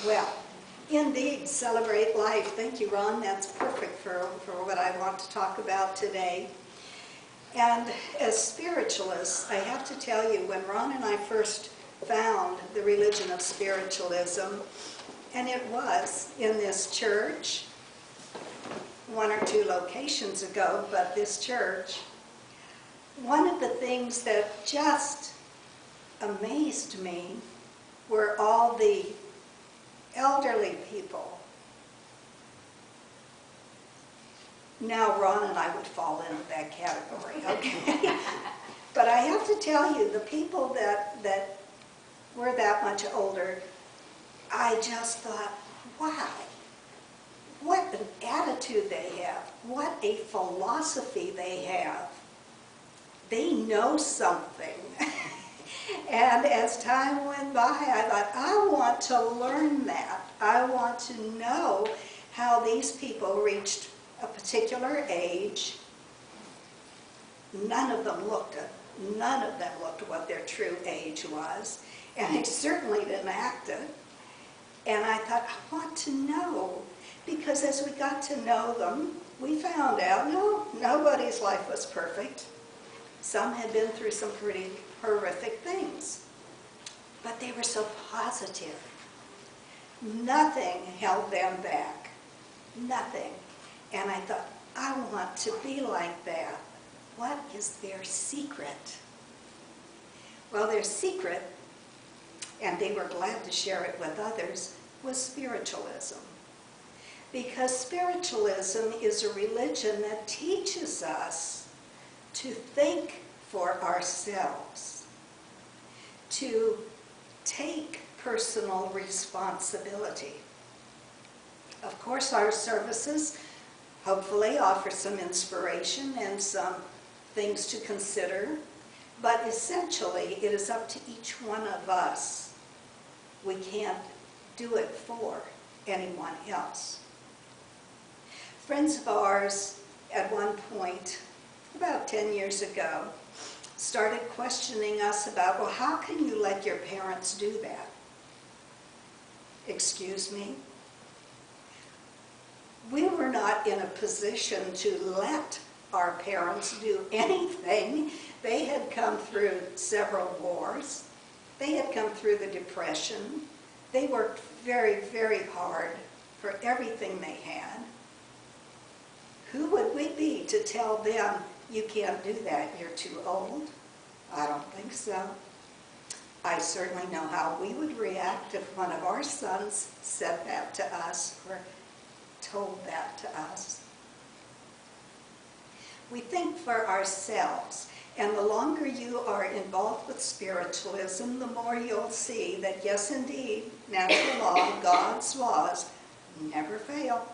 Well, indeed, celebrate life. Thank you, Ron. That's perfect for what I want to talk about today. And as spiritualists, I have to tell you, when Ron and I first found the religion of spiritualism, and it was in this church, one or two locations ago, but this church, one of the things that just amazed me were all the elderly people. Now Ron and I would fall into that category, okay? But I have to tell you, the people that were that much older, I just thought, wow, what an attitude they have, what a philosophy they have. They know something. And as time went by, I thought, I want to learn that. I want to know how these people reached a particular age. None of them looked what their true age was, and they certainly didn't act it. And I thought, I want to know, because as we got to know them, we found out, no, nobody's life was perfect. Some had been through some pretty horrific things, but they were so positive. Nothing held them back, nothing. And I thought, I want to be like that. What is their secret? Well, their secret, and they were glad to share it with others, was spiritualism. Because spiritualism is a religion that teaches us to think for ourselves, to take personal responsibility. Of course, our services hopefully offer some inspiration and some things to consider, but essentially it is up to each one of us. We can't do it for anyone else. Friends of ours at one point, about 10 years ago, started questioning us about, well, how can you let your parents do that? Excuse me? We were not in a position to let our parents do anything. They had come through several wars. They had come through the Depression. They worked very, very hard for everything they had. Who would we be to tell them, you can't do that, you're too old? I don't think so. I certainly know how we would react if one of our sons said that to us or told that to us. We think for ourselves, and the longer you are involved with spiritualism, the more you'll see that yes, indeed, natural law, God's laws, never fail.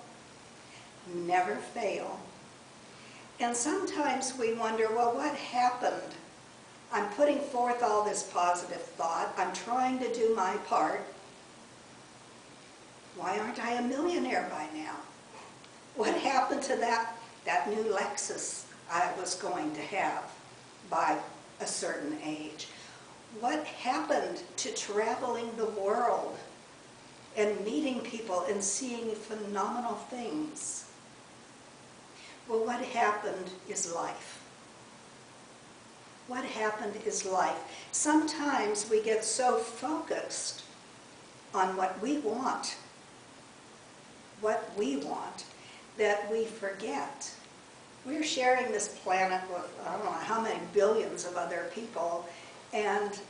Never fail. And sometimes we wonder, well, what happened? I'm putting forth all this positive thought. I'm trying to do my part. Why aren't I a millionaire by now? What happened to that new Lexus I was going to have by a certain age? What happened to traveling the world and meeting people and seeing phenomenal things? Well, what happened is life. What happened is life. Sometimes we get so focused on what we want, that we forget. We're sharing this planet with, I don't know how many billions of other people, and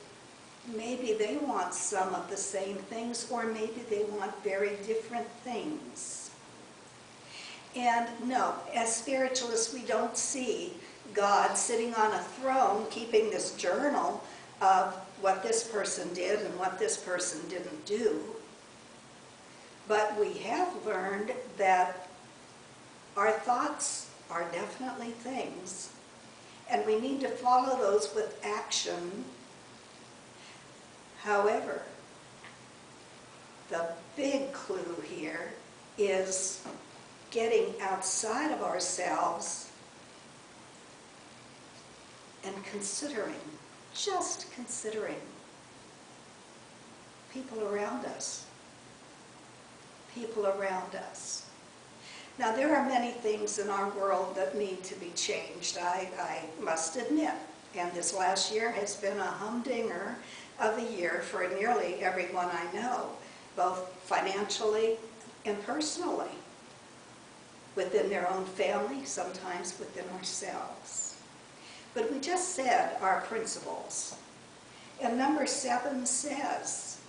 maybe they want some of the same things, or maybe they want very different things. And no, as spiritualists, we don't see God sitting on a throne keeping this journal of what this person did and what this person didn't do. But we have learned that our thoughts are definitely things, and we need to follow those with action. However, the big clue here is getting outside of ourselves and considering, just considering people around us. people around us. Now, there are many things in our world that need to be changed, I must admit. And this last year has been a humdinger of a year for nearly everyone I know, both financially and personally, within their own family, sometimes within ourselves. But we just said our principles. And number 7 says,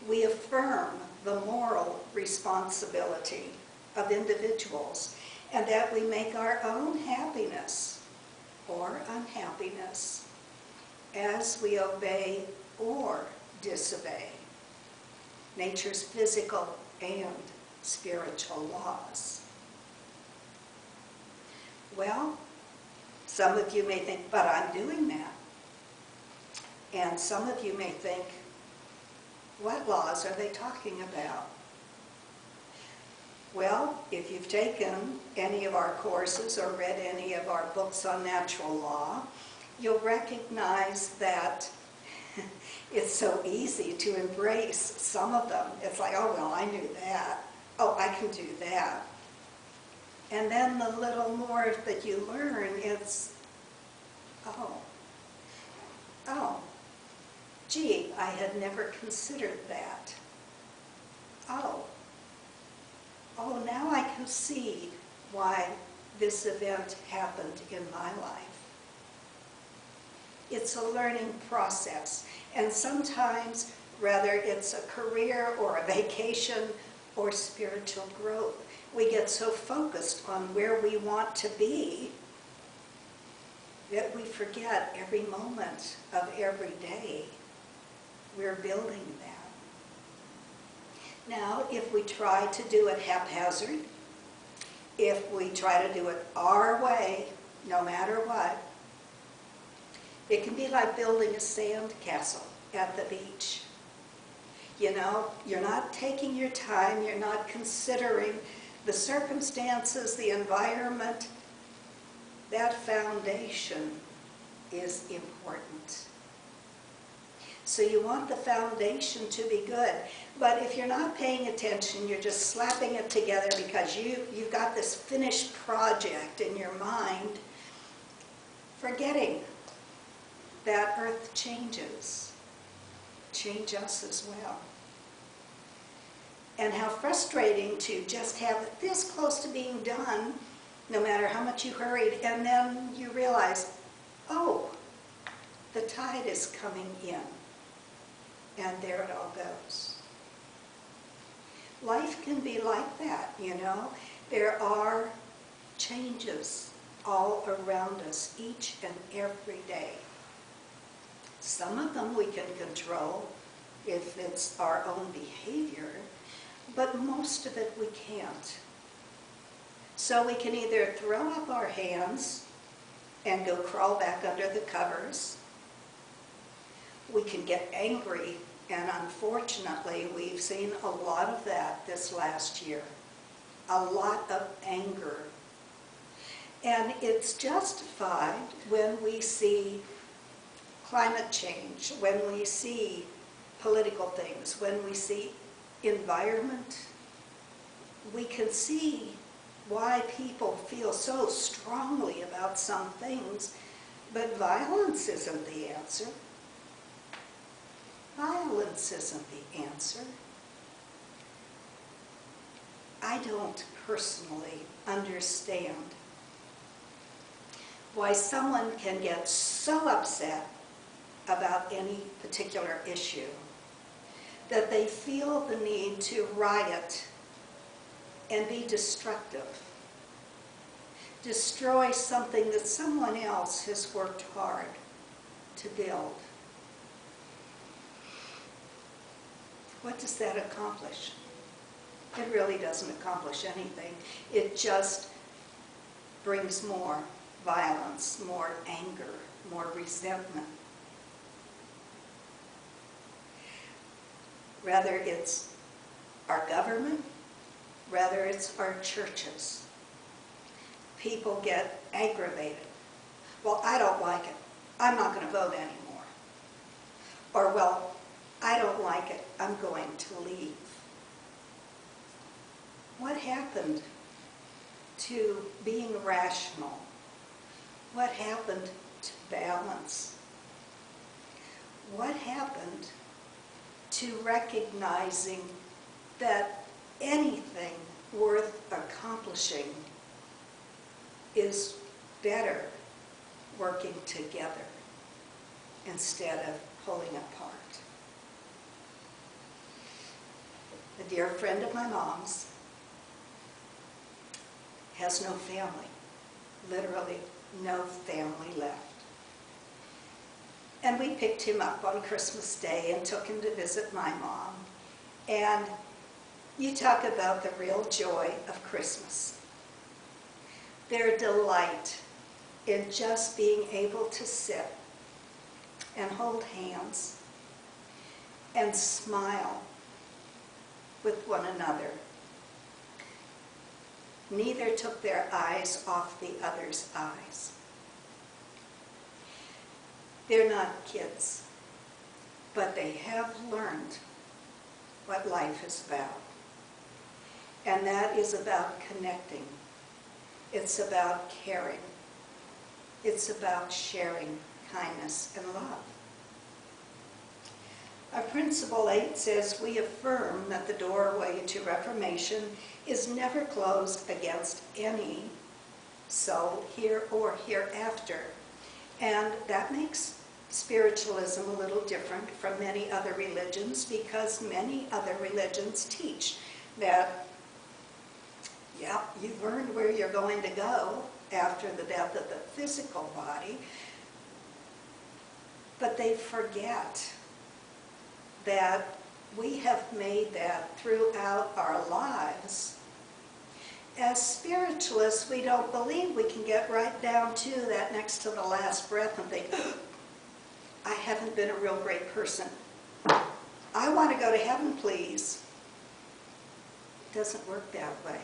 we affirm the moral responsibility of individuals and that we make our own happiness or unhappiness as we obey or disobey nature's physical and spiritual laws. Well, some of you may think, but I'm doing that. And some of you may think, what laws are they talking about? Well, if you've taken any of our courses or read any of our books on natural law, you'll recognize that it's so easy to embrace some of them. It's like, oh, well, I knew that. Oh, I can do that. And then the little more that you learn, it's, oh, gee, I had never considered that. Oh, now I can see why this event happened in my life. It's a learning process, and sometimes, whether it's a career or a vacation or spiritual growth, we get so focused on where we want to be that we forget every moment of every day we're building that. Now, if we try to do it haphazard, if we try to do it our way, no matter what, it can be like building a sand castle at the beach. You know, you're not taking your time, you're not considering the circumstances, the environment. That foundation is important. So you want the foundation to be good. But if you're not paying attention, you're just slapping it together because you've got this finished project in your mind, forgetting that earth changes. Change us as well. And how frustrating to just have it this close to being done, no matter how much you hurried, and then you realize, oh, the tide is coming in. And there it all goes. Life can be like that, you know. There are changes all around us each and every day. Some of them we can control if it's our own behavior, but most of it we can't. So we can either throw up our hands and go crawl back under the covers. We can get angry, and unfortunately, we've seen a lot of that this last year. A lot of anger. And it's justified when we see climate change, when we see political things, when we see environment. We can see why people feel so strongly about some things, but violence isn't the answer. Violence isn't the answer. I don't personally understand why someone can get so upset about any particular issue that they feel the need to riot and be destructive, destroy something that someone else has worked hard to build. What does that accomplish? It really doesn't accomplish anything. It just brings more violence, more anger, more resentment. Whether it's our government, whether it's our churches, people get aggravated. Well, I don't like it. I'm not going to vote anymore. Or, well, I don't like it. I'm going to leave. what happened to being rational? What happened to balance? What happened to recognizing that anything worth accomplishing is better working together instead of pulling apart? A dear friend of my mom's has no family, literally no family left. And we picked him up on Christmas Day and took him to visit my mom. And you talk about the real joy of Christmas. Their delight in just being able to sit and hold hands and smile with one another. Neither took their eyes off the other's eyes. They're not kids, but they have learned what life is about. And that is about connecting. It's about caring. It's about sharing kindness and love. Our Principle 8 says, we affirm that the doorway to reformation is never closed against any soul here or hereafter. And that makes spiritualism a little different from many other religions, because many other religions teach that, yeah, you've earned where you're going to go after the death of the physical body, but they forget that we have made that throughout our lives. As spiritualists, we don't believe we can get right down to that next to the last breath and think, I haven't been a real great person. I want to go to heaven, please. It doesn't work that way.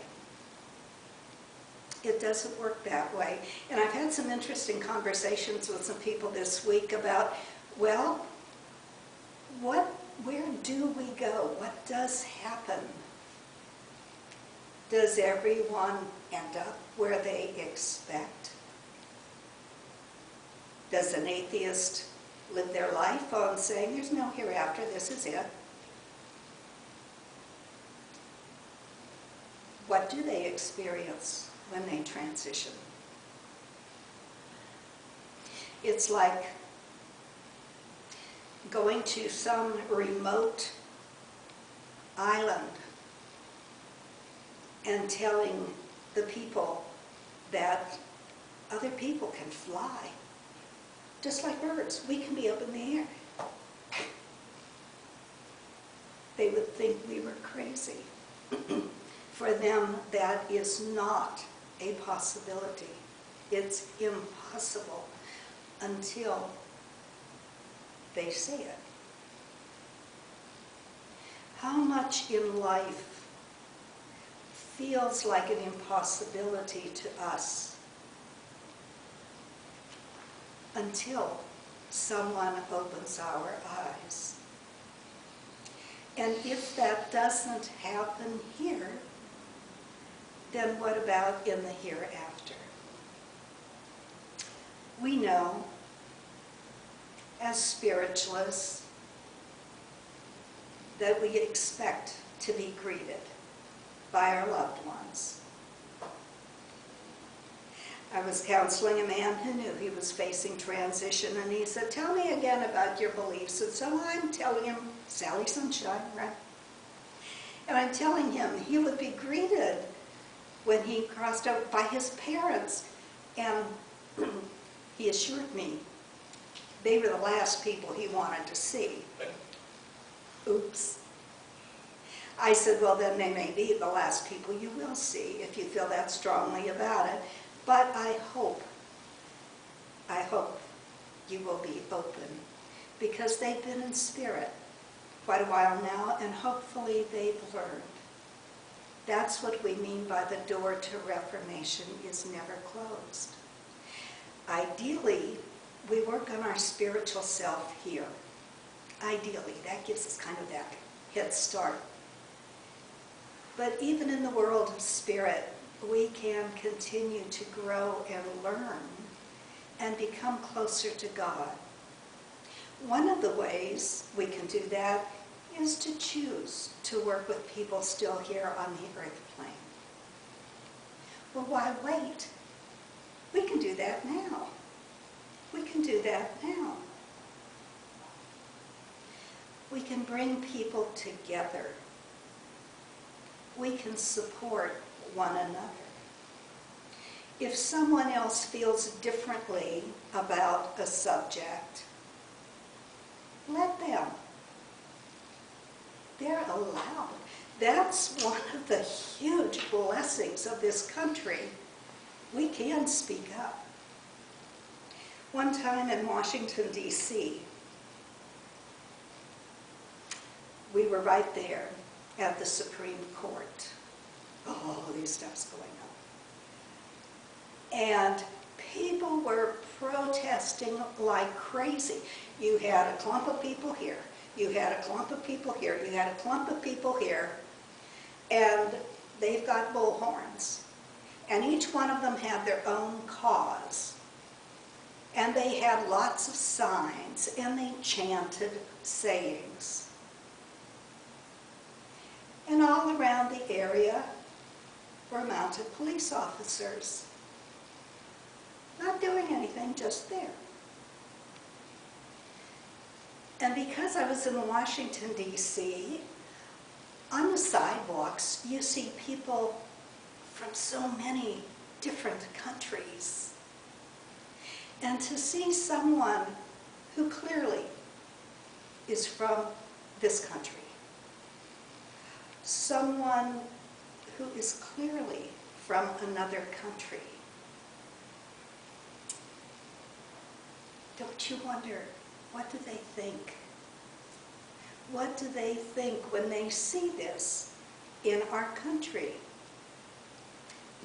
It doesn't work that way. And I've had some interesting conversations with some people this week about, well, where do we go? What does happen? Does everyone end up where they expect? Does an atheist live their life on saying, there's no hereafter, this is it? What do they experience when they transition? It's like going to some remote island and telling the people that other people can fly, just like birds. We can be up in the air. They would think we were crazy. For them, that is not a possibility. It's impossible until they say it. How much in life feels like an impossibility to us until someone opens our eyes? And if that doesn't happen here, then what about in the hereafter? We know, as spiritualists, that we expect to be greeted by our loved ones. I was counseling a man who knew he was facing transition, and he said, tell me again about your beliefs. And so I'm telling him, Sally Sunshine, right? And I'm telling him he would be greeted when he crossed over by his parents. And he assured me they were the last people he wanted to see. Oops. I said, well, then they may be the last people you will see if you feel that strongly about it. But I hope you will be open, because they've been in spirit quite a while now, and hopefully they've learned. That's what we mean by the door to reformation is never closed. Ideally, we work on our spiritual self here. Ideally, that gives us kind of that head start. But even in the world of spirit, we can continue to grow and learn and become closer to God. One of the ways we can do that is to choose to work with people still here on the earth plane. Well, why wait? We can do that now. We can do that now. We can bring people together. We can support one another. If someone else feels differently about a subject, let them. They're allowed. That's one of the huge blessings of this country. We can speak up. One time in Washington, D.C., we were right there at the Supreme Court. All these stuff's going on. And people were protesting like crazy. You had a clump of people here. You had a clump of people here. You had a clump of people here. And they've got bullhorns. And each one of them had their own cause. And they had lots of signs, and they chanted sayings. And all around the area were mounted police officers. Not doing anything, just there. And because I was in Washington, D.C., on the sidewalks, you see people from so many different countries. And to see someone who clearly is from this country, someone who is clearly from another country, don't you wonder, what do they think? What do they think when they see this in our country?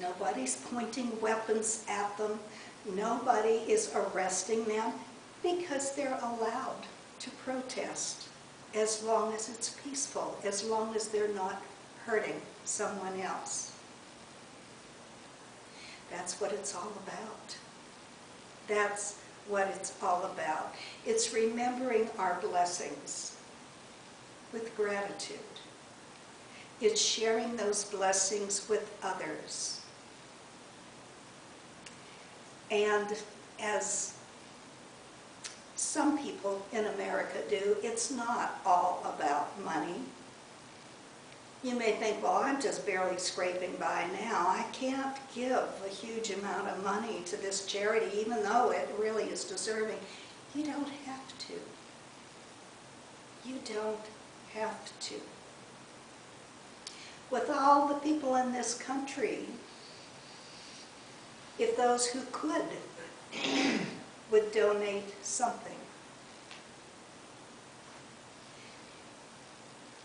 Nobody's pointing weapons at them. Nobody is arresting them because they're allowed to protest as long as it's peaceful, as long as they're not hurting someone else. That's what it's all about. That's what it's all about. It's remembering our blessings with gratitude. It's sharing those blessings with others. And as some people in America do, it's not all about money. You may think, well, I'm just barely scraping by now. I can't give a huge amount of money to this charity, even though it really is deserving. You don't have to. You don't have to. With all the people in this country, if those who could would donate something.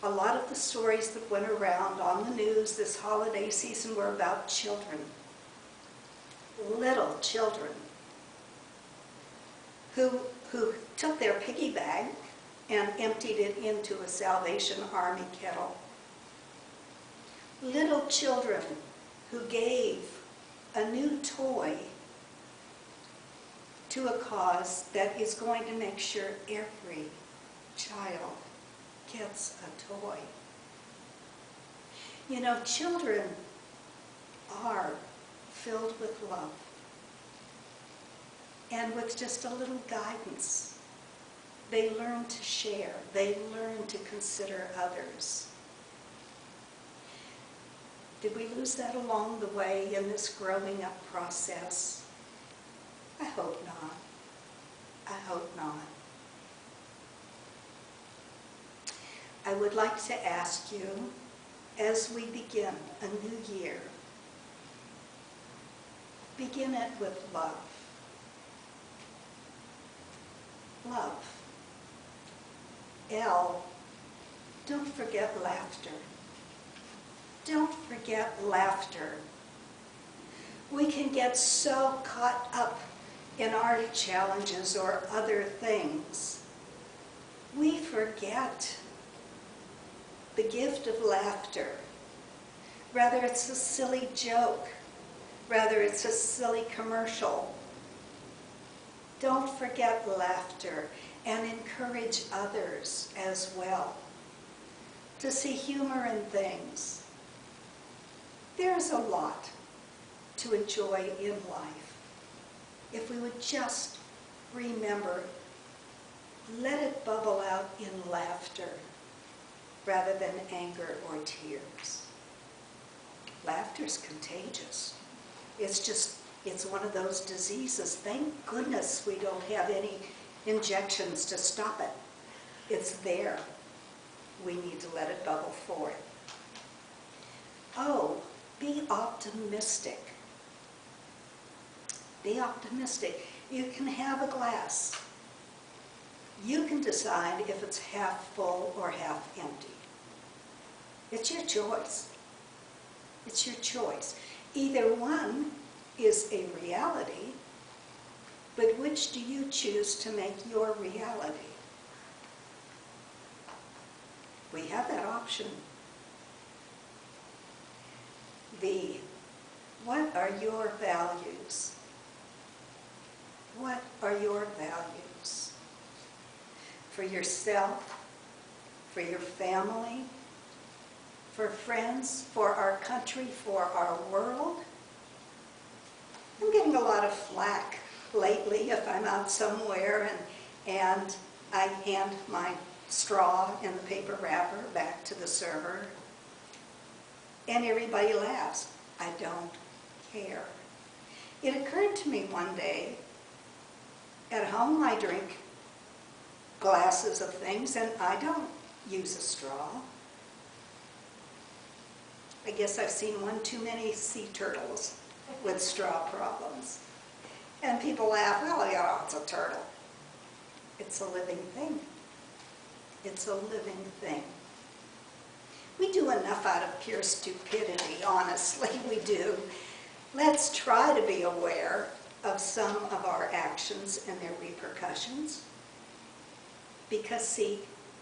A lot of the stories that went around on the news this holiday season were about children, little children, who took their piggy bank and emptied it into a Salvation Army kettle. Little children who gave a new toy to a cause that is going to make sure every child gets a toy. You know, children are filled with love. And with just a little guidance, they learn to share. They learn to consider others. Did we lose that along the way in this growing up process? I hope not. I hope not. I would like to ask you, as we begin a new year, begin it with love. Love. L, don't forget laughter. Don't forget laughter. We can get so caught up in our challenges or other things. We forget the gift of laughter whether it's a silly joke, whether it's a silly commercial. Don't forget laughter and encourage others as well to see humor in things. There's a lot to enjoy in life. If we would just remember, let it bubble out in laughter rather than anger or tears. Laughter's contagious. It's one of those diseases. Thank goodness we don't have any injections to stop it. It's there. We need to let it bubble forth. Oh, be optimistic. Be optimistic. You can have a glass. You can decide if it's half full or half empty. It's your choice. It's your choice. Either one is a reality, but which do you choose to make your reality? We have that option. What are your values? What are your values? For yourself, for your family, for friends, for our country, for our world? I'm getting a lot of flack lately if I'm out somewhere and I hand my straw and the paper wrapper back to the server and everybody laughs. I don't care. It occurred to me one day, at home I drink glasses of things and I don't use a straw. I guess I've seen one too many sea turtles with straw problems. And people laugh, well, you know, it's a turtle. It's a living thing. It's a living thing. We do enough out of pure stupidity, honestly, we do. Let's try to be aware of some of our actions and their repercussions. Because, see,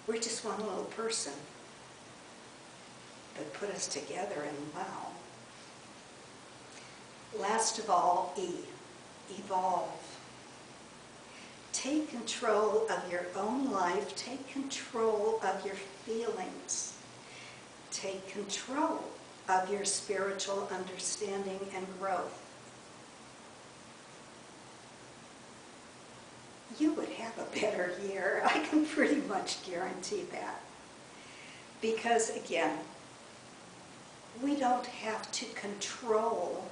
we're just one little person. But put us together and wow. Last of all, evolve. Take control of your own life. Take control of your feelings. Take control of your spiritual understanding and growth. You would have a better year. I can pretty much guarantee that. Because, again, we don't have to control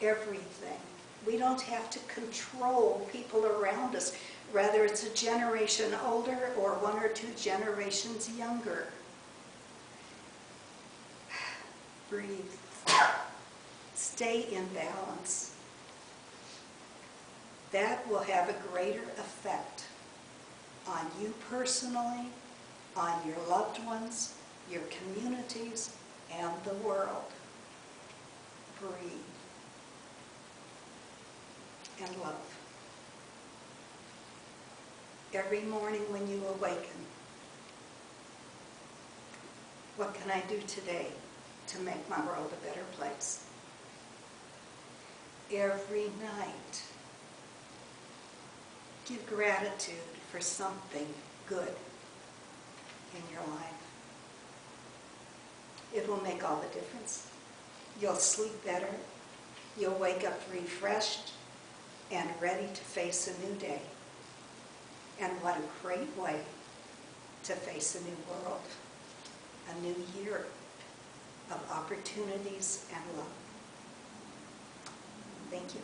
everything. We don't have to control people around us, whether it's a generation older or one or two generations younger. Breathe. Stay in balance. That will have a greater effect on you personally, on your loved ones, your communities, and the world. Breathe. And love. Every morning when you awaken, what can I do today to make my world a better place? Every night, give gratitude for something good in your life. It will make all the difference. You'll sleep better. You'll wake up refreshed and ready to face a new day. And what a great way to face a new world, a new year of opportunities and love. Thank you.